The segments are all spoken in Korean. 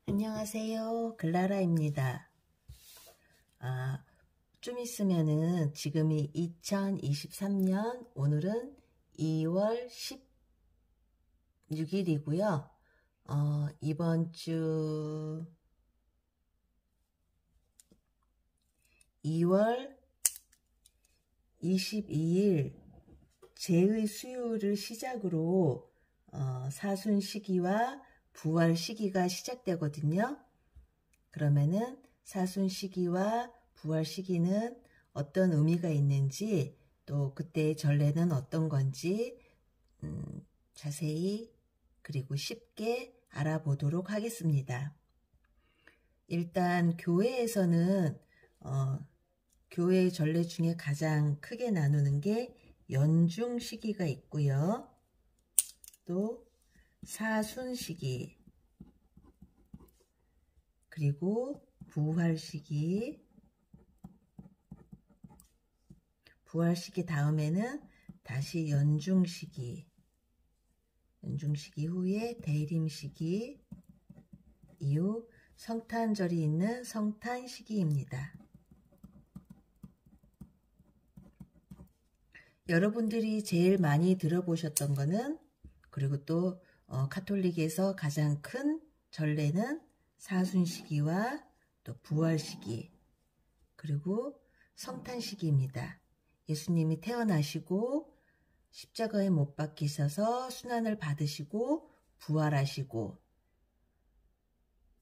안녕하세요. 글라라입니다. 좀 있으면은 지금이 2023년 오늘은 2월 16일이고요. 이번 주 2월 22일 재의 수요일을 시작으로 사순 시기와 부활 시기가 시작되거든요. 그러면은 사순 시기와 부활 시기는 어떤 의미가 있는지, 또 그때의 전례는 어떤 건지 자세히 그리고 쉽게 알아보도록 하겠습니다. 일단 교회에서는 교회의 전례 중에 가장 크게 나누는 게 연중 시기가 있고요. 또 사순 시기, 그리고 부활 시기, 부활 시기 다음에는 다시 연중 시기, 연중 시기 후에 대림 시기, 이후 성탄절이 있는 성탄 시기입니다. 여러분들이 제일 많이 들어보셨던 거는, 그리고 또 카톨릭에서 가장 큰 전례는 사순 시기와 또 부활 시기, 그리고 성탄 시기입니다. 예수님이 태어나시고 십자가에 못 박히셔서 순환을 받으시고 부활하시고,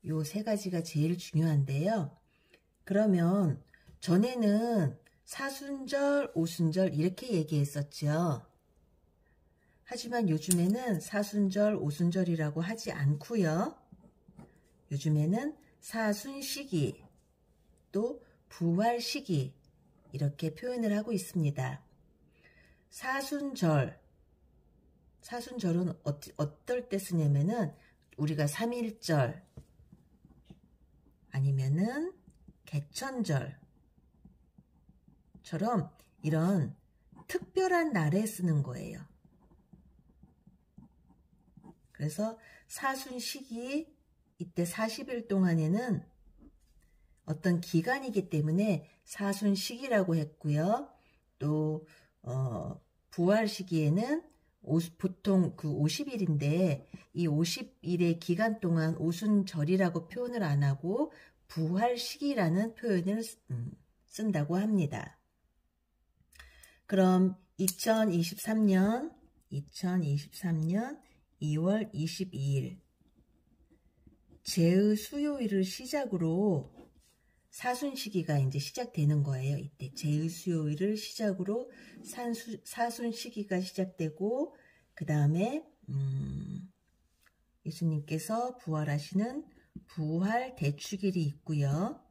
요 세 가지가 제일 중요한데요. 그러면 전에는 사순절, 오순절 이렇게 얘기했었죠. 하지만 요즘에는 사순절, 오순절이라고 하지 않고요. 요즘에는 사순 시기, 또 부활 시기 이렇게 표현을 하고 있습니다. 사순절은 어떨 때 쓰냐면은 우리가 3.1절 아니면은 개천절처럼 이런 특별한 날에 쓰는 거예요. 그래서 사순 시기, 이때 40일 동안에는 어떤 기간이기 때문에 사순 시기라고 했고요. 또 부활 시기에는 보통 그 50일인데 이 50일의 기간 동안 오순절이라고 표현을 안 하고 부활 시기라는 표현을 쓴다고 합니다. 그럼 2023년 2월 22일 재의 수요일을 시작으로 사순 시기가 이제 시작되는 거예요. 이때 재의 수요일을 시작으로 사순 시기가 시작되고, 그 다음에 예수님께서 부활하시는 부활 대축일이 있고요.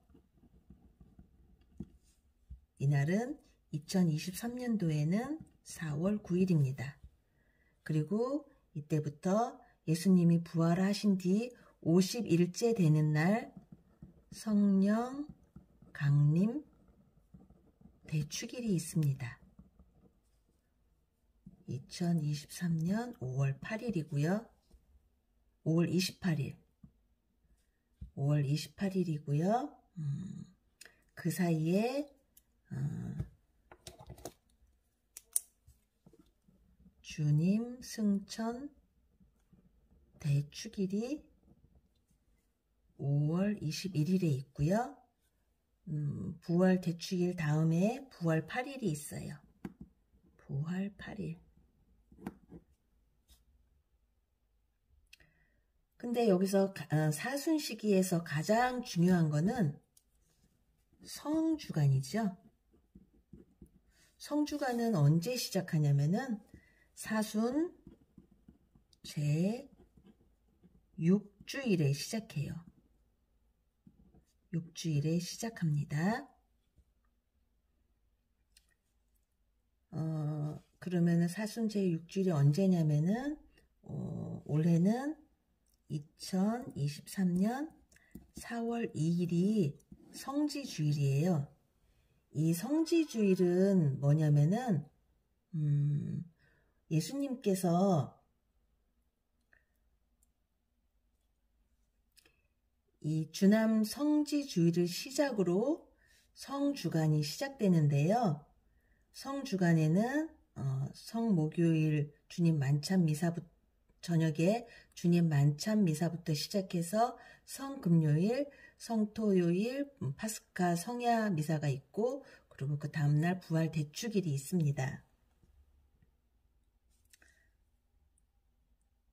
이날은 2023년도에는 4월 9일입니다. 그리고 이때부터 예수님이 부활하신 뒤 50일째 되는 날 성령 강림 대축일이 있습니다. 2023년 5월 8일이고요. 5월 28일이고요. 그 사이에 주님 승천 대축일이 5월 21일에 있고요. 부활 대축일 다음에 부활 8일이 있어요. 부활 8일. 근데 여기서 사순 시기에서 가장 중요한 거는 성주간이죠. 성주간은 언제 시작하냐면은 사순 제 6주일에 시작해요. 6주일에 시작합니다. 그러면은 사순 제 6주일이 언제냐면은 올해는 2023년 4월 2일이 성지주일이에요. 이 성지주일은 뭐냐면은 예수님께서 이 주남 성지주일을 시작으로 성주간이 시작되는데요. 성주간에는 성목요일 주님 만찬 미사부터 저녁에 주님 만찬 미사부터 시작해서 성금요일, 성토요일, 파스카 성야 미사가 있고 그리고 그 다음날 부활 대축일이 있습니다.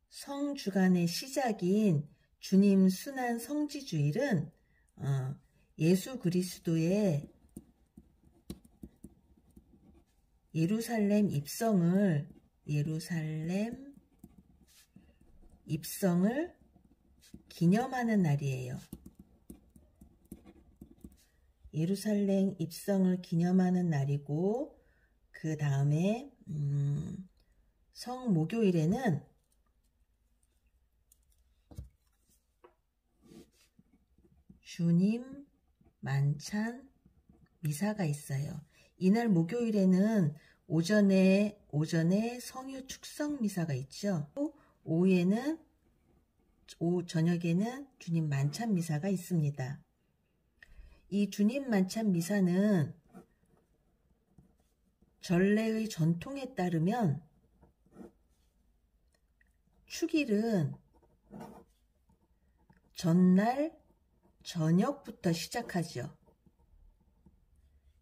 성주간의 시작인 주님 순환 성지주일은 예수 그리스도의 예루살렘 입성을 기념하는 날이에요. 예루살렘 입성을 기념하는 날이고 그 다음에 성목요일에는 주님 만찬 미사가 있어요. 이날 목요일에는 오전에 성유 축성 미사가 있죠. 저녁에는 주님 만찬 미사가 있습니다. 이 주님 만찬 미사는 전례의 전통에 따르면 축일은 전날 저녁부터 시작하죠.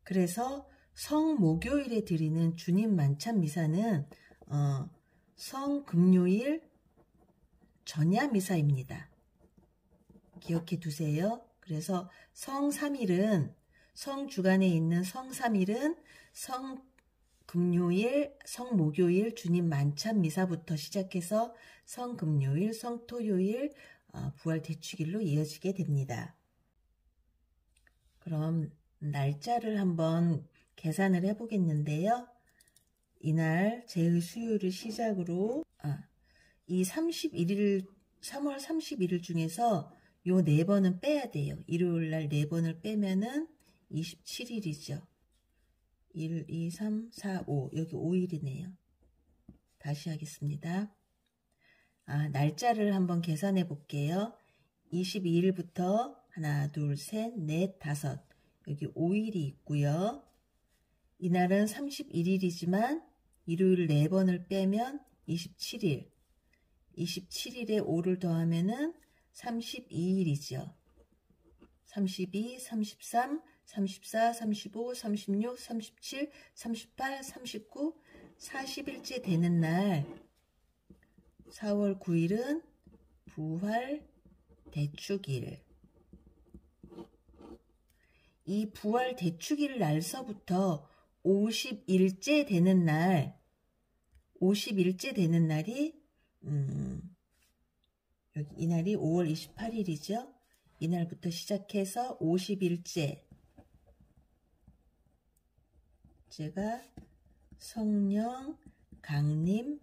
그래서 성목요일에 드리는 주님 만찬 미사는 성금요일 전야 미사입니다. 기억해 두세요. 그래서 성3일은 성주간에 있는 성3일은 성금요일, 성목요일 주님 만찬 미사부터 시작해서 성금요일, 성토요일 부활 대축일로 이어지게 됩니다. 그럼 날짜를 한번 계산을 해보겠는데요. 이날 제의수요일을 시작으로 이 3월 31일 중에서 요 4번은 빼야 돼요. 일요일날 4번을 빼면은 27일이죠. 1, 2, 3, 4, 5 여기 5일이네요. 다시 하겠습니다. 날짜를 한번 계산해 볼게요. 22일부터 하나, 둘, 셋, 넷, 다섯 여기 5일이 있고요. 이날은 31일이지만 일요일 4번을 빼면 27일 27일에 5를 더하면은 32일이죠. 32, 33, 34, 35, 36, 37, 38, 39, 40일째 되는 날 4월 9일은 부활 대축일. 이 부활 대축일 날서부터 50일째 되는 날 50일째 되는 날이 여기 이날이 5월 28일이죠. 이날부터 시작해서 50일째 제가 성령 강림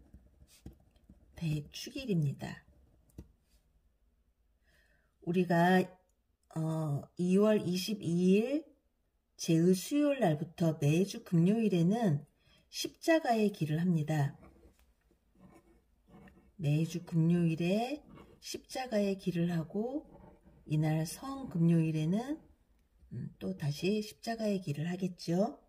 대축일입니다. 우리가 2월 22일 제의수요일 날부터 매주 금요일에는 십자가의 길을 합니다. 매주 금요일에 십자가의 길을 하고 이날 성금요일에는 또 다시 십자가의 길을 하겠죠.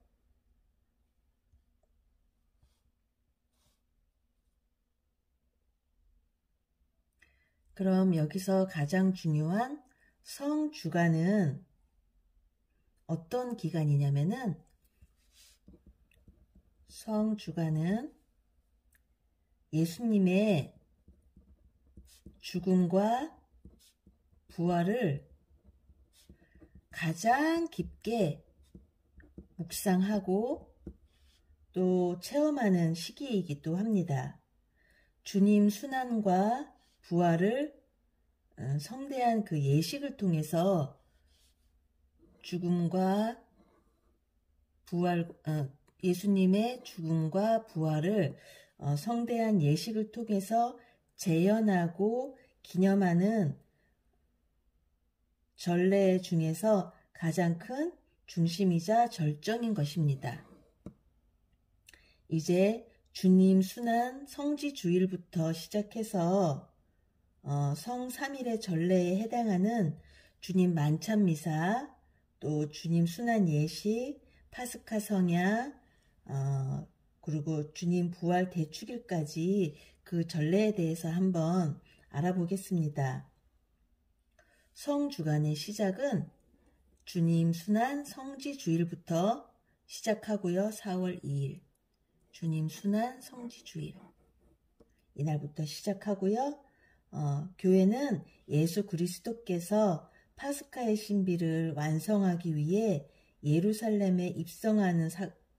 그럼 여기서 가장 중요한 성주간은 어떤 기간이냐면은 성주간은 예수님의 죽음과 부활을 가장 깊게 묵상하고 또 체험하는 시기이기도 합니다. 주님 순환과 부활을 성대한 그 예식을 통해서 죽음과 부활, 예수님의 죽음과 부활을 성대한 예식을 통해서 재현하고 기념하는 전례 중에서 가장 큰 중심이자 절정인 것입니다. 이제 주님 순환 성지주일부터 시작해서 성 3일의 전례에 해당하는 주님 만찬 미사, 또 주님 순환 예식, 파스카 성야, 그리고 주님 부활 대축일까지 그 전례에 대해서 한번 알아보겠습니다. 성주간의 시작은 주님 순환 성지 주일부터 시작하고요. 4월 2일 주님 순환 성지 주일 이날부터 시작하고요. 교회는 예수 그리스도께서 파스카의 신비를 완성하기 위해 예루살렘에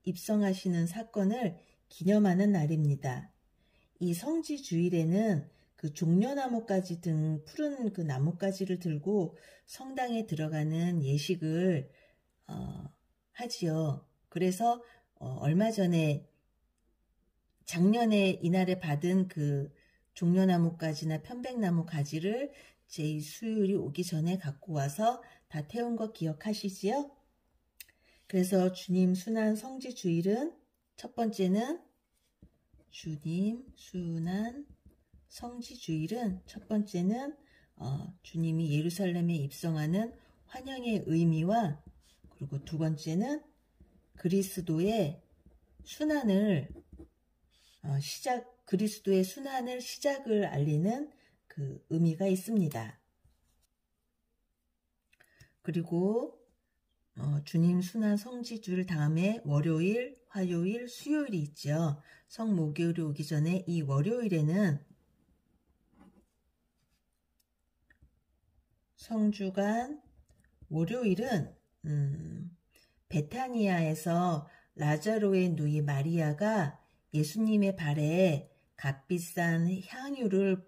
입성하시는 사건을 기념하는 날입니다. 이 성지 주일에는 그 종려나무가지 등 푸른 그 나뭇가지를 들고 성당에 들어가는 예식을 하지요. 그래서 얼마 전에 작년에 이날에 받은 그 종려나무가지나 편백나무 가지를 제2수요일이 오기 전에 갖고 와서 다 태운 거 기억하시지요? 그래서 주님 순환 성지 주일은 첫 번째는 주님 순환 성지 주일은 첫 번째는 주님이 예루살렘에 입성하는 환영의 의미와 그리고 두 번째는 그리스도의 순환을 그리스도의 순환을 시작을 알리는 그 의미가 있습니다. 그리고 주님 순환 성지 주일 다음에 월요일, 화요일, 수요일이 있죠. 성목요일이 오기 전에 이 월요일에는 성주간 월요일은 베타니아에서 라자로의 누이 마리아가 예수님의 발에 값비싼 향유를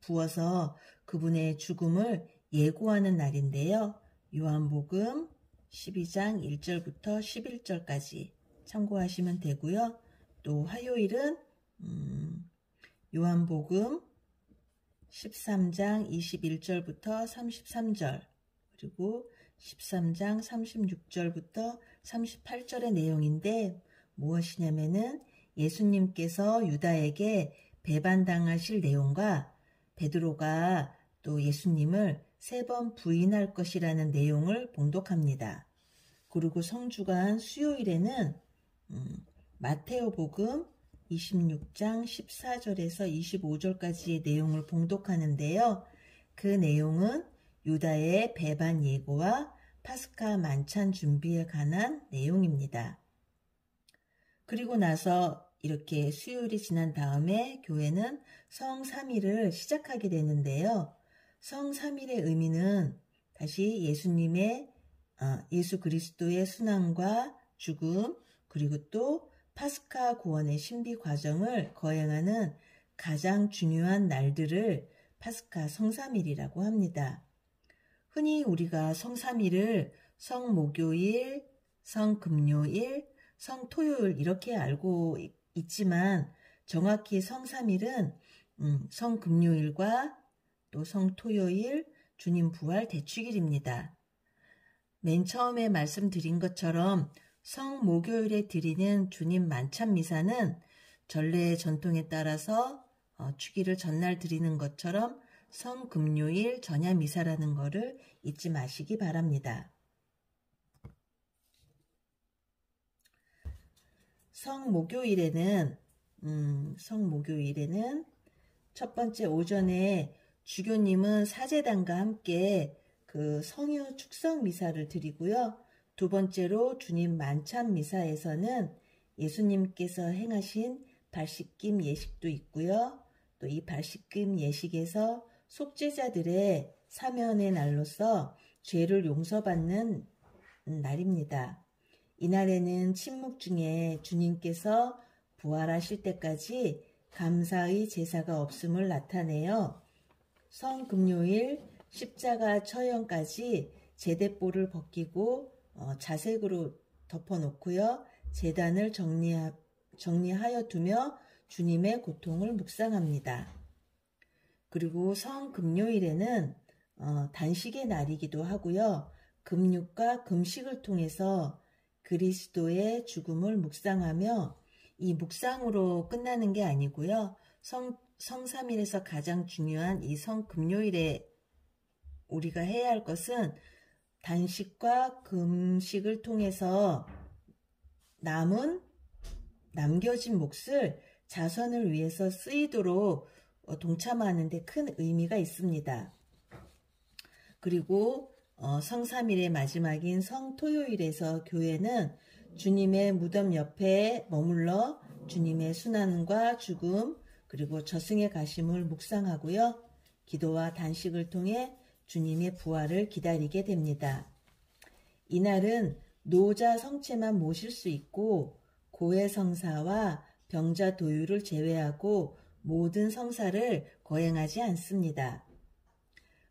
부어서 그분의 죽음을 예고하는 날인데요. 요한복음 12장 1절부터 11절까지 참고하시면 되고요. 또 화요일은 요한복음 13장 21절부터 33절 그리고 13장 36절부터 38절의 내용인데 무엇이냐면은 예수님께서 유다에게 배반당하실 내용과 베드로가 또 예수님을 3번 부인할 것이라는 내용을 봉독합니다. 그리고 성주간 수요일에는 마테오복음 26장 14절에서 25절까지의 내용을 봉독하는데요. 그 내용은 유다의 배반 예고와 파스카 만찬 준비에 관한 내용입니다. 그리고 나서 이렇게 수요일이 지난 다음에 교회는 성3일을 시작하게 되는데요. 성3일의 의미는 다시 예수 그리스도의 순환과 죽음 그리고 또 파스카 구원의 신비 과정을 거행하는 가장 중요한 날들을 파스카 성3일이라고 합니다. 흔히 우리가 성3일을 성목요일, 성금요일, 성토요일 이렇게 알고 있지만 정확히 성3일은 성금요일과 또 성토요일, 주님 부활 대축일입니다. 맨 처음에 말씀드린 것처럼 성목요일에 드리는 주님 만찬 미사는 전례의 전통에 따라서 주기를 전날 드리는 것처럼 성금요일 전야 미사라는 것을 잊지 마시기 바랍니다. 성목요일에는 첫 번째 오전에 주교님은 사제단과 함께 그 성유 축성 미사를 드리고요. 두 번째로 주님 만찬 미사에서는 예수님께서 행하신 발씻김 예식도 있고요. 또 이 발씻김 예식에서 속죄자들의 사면의 날로서 죄를 용서받는 날입니다. 이날에는 침묵 중에 주님께서 부활하실 때까지 감사의 제사가 없음을 나타내어 성금요일 십자가 처형까지 제대뽀를 벗기고 자색으로 덮어놓고요. 제단을 정리하여 두며 주님의 고통을 묵상합니다. 그리고 성금요일에는 단식의 날이기도 하고요. 금육과 금식을 통해서 그리스도의 죽음을 묵상하며 이 묵상으로 끝나는 게 아니고요. 성3일에서 가장 중요한 이 성금요일에 우리가 해야 할 것은 단식과 금식을 통해서 남겨진 몫을 자선을 위해서 쓰이도록 동참하는 데 큰 의미가 있습니다. 그리고 성삼일의 마지막인 성토요일에서 교회는 주님의 무덤 옆에 머물러 주님의 순환과 죽음 그리고 저승의 가심을 묵상하고요. 기도와 단식을 통해 주님의 부활을 기다리게 됩니다. 이날은 노자 성체만 모실 수 있고 고해 성사와 병자 도유를 제외하고 모든 성사를 거행하지 않습니다.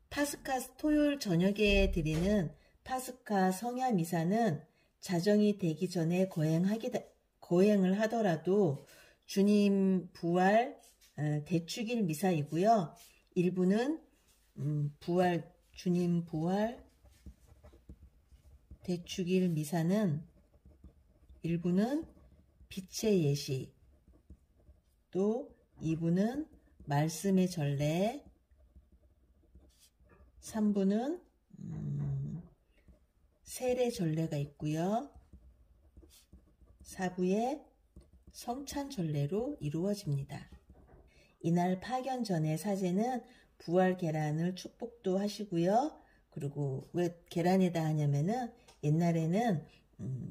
파스카 토요일 저녁에 드리는 파스카 성야 미사는 자정이 되기 전에 거행을 하더라도 주님 부활 대축일 미사이고요. 일부는 주님 부활 대축일 미사는 일부는 빛의 예시, 또 2부는 말씀의 전례, 3부는 세례 전례가 있고요. 4부에 성찬 전례로 이루어집니다. 이날 파견 전의 사제는 부활 계란을 축복도 하시고요. 그리고 왜 계란에다 하냐면은 옛날에는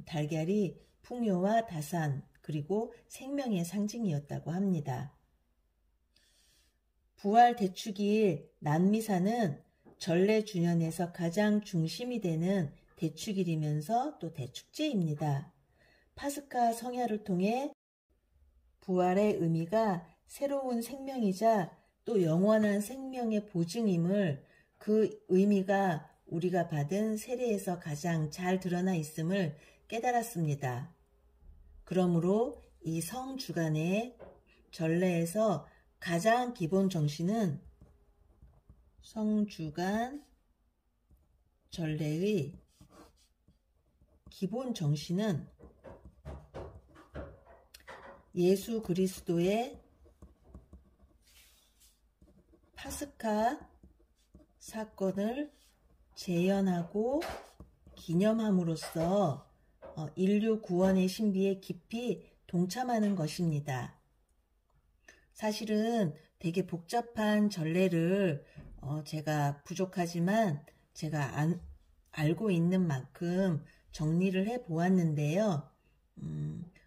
달걀이 풍요와 다산 그리고 생명의 상징이었다고 합니다. 부활 대축일 난미사는 전래 주년에서 가장 중심이 되는 대축일이면서 또 대축제입니다. 파스카 성야를 통해 부활의 의미가 새로운 생명이자 또 영원한 생명의 보증임을 그 의미가 우리가 받은 세례에서 가장 잘 드러나 있음을 깨달았습니다. 그러므로 이 성주간의 전례에서 가장 기본 정신은 성주간 전례의 기본 정신은 예수 그리스도의 파스카 사건을 재현하고 기념함으로써 인류 구원의 신비에 깊이 동참하는 것입니다. 사실은 되게 복잡한 전례를 제가 부족하지만 제가 알고 있는 만큼 정리를 해 보았는데요.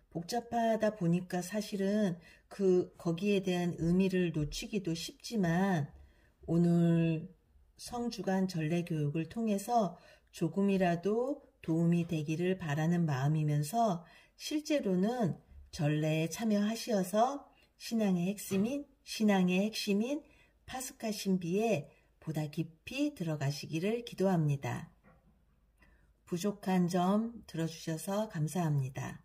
복잡하다 보니까 사실은 거기에 대한 의미를 놓치기도 쉽지만 오늘 성주간 전례 교육을 통해서 조금이라도 도움이 되기를 바라는 마음이면서 실제로는 전례에 참여하셔서 신앙의 핵심인 파스카 신비에 보다 깊이 들어가시기를 기도합니다. 부족한 점 들어주셔서 감사합니다.